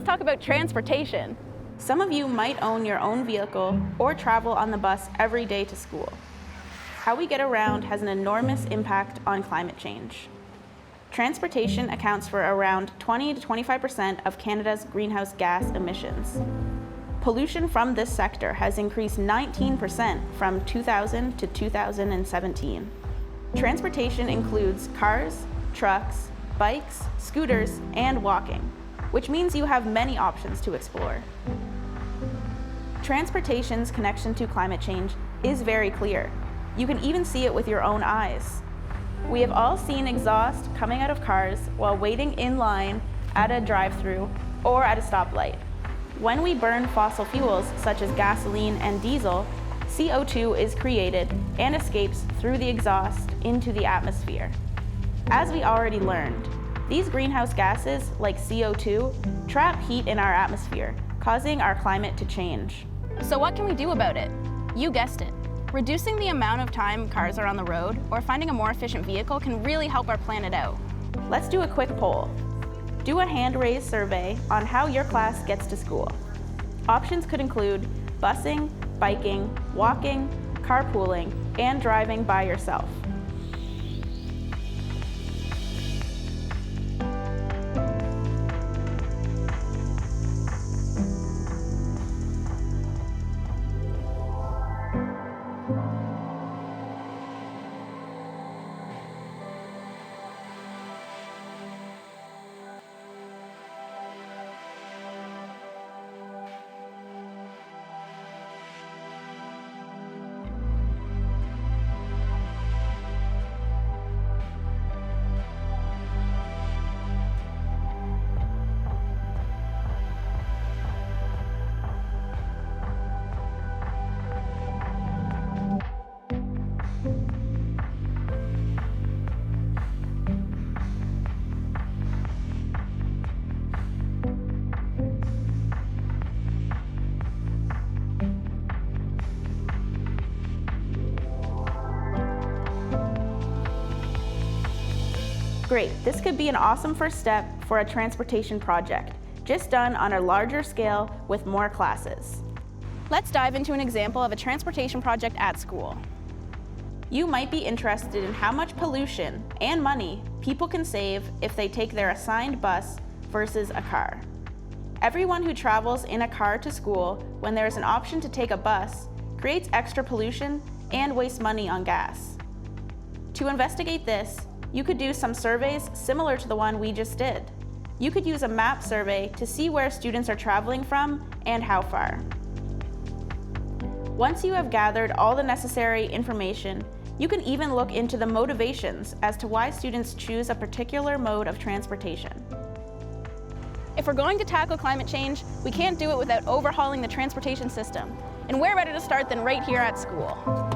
let's talk about transportation. Some of you might own your own vehicle or travel on the bus every day to school. How we get around has an enormous impact on climate change. Transportation accounts for around 20 to 25% of Canada's greenhouse gas emissions. Pollution from this sector has increased 19% from 2000 to 2017. Transportation includes cars, trucks, bikes, scooters, and walking, which means you have many options to explore. Transportation's connection to climate change is very clear. You can even see it with your own eyes. We have all seen exhaust coming out of cars while waiting in line at a drive-thru or at a stoplight. When we burn fossil fuels such as gasoline and diesel, CO2 is created and escapes through the exhaust into the atmosphere. As we already learned, these greenhouse gases, like CO2, trap heat in our atmosphere, causing our climate to change. So what can we do about it? You guessed it. Reducing the amount of time cars are on the road or finding a more efficient vehicle can really help our planet out. Let's do a quick poll. Do a hand-raised survey on how your class gets to school. Options could include busing, biking, walking, carpooling, and driving by yourself. Great, this could be an awesome first step for a transportation project, just done on a larger scale with more classes. Let's dive into an example of a transportation project at school. You might be interested in how much pollution and money people can save if they take their assigned bus versus a car. Everyone who travels in a car to school when there is an option to take a bus creates extra pollution and wastes money on gas. To investigate this, you could do some surveys similar to the one we just did. You could use a map survey to see where students are traveling from and how far. Once you have gathered all the necessary information, you can even look into the motivations as to why students choose a particular mode of transportation. If we're going to tackle climate change, we can't do it without overhauling the transportation system. And where better to start than right here at school?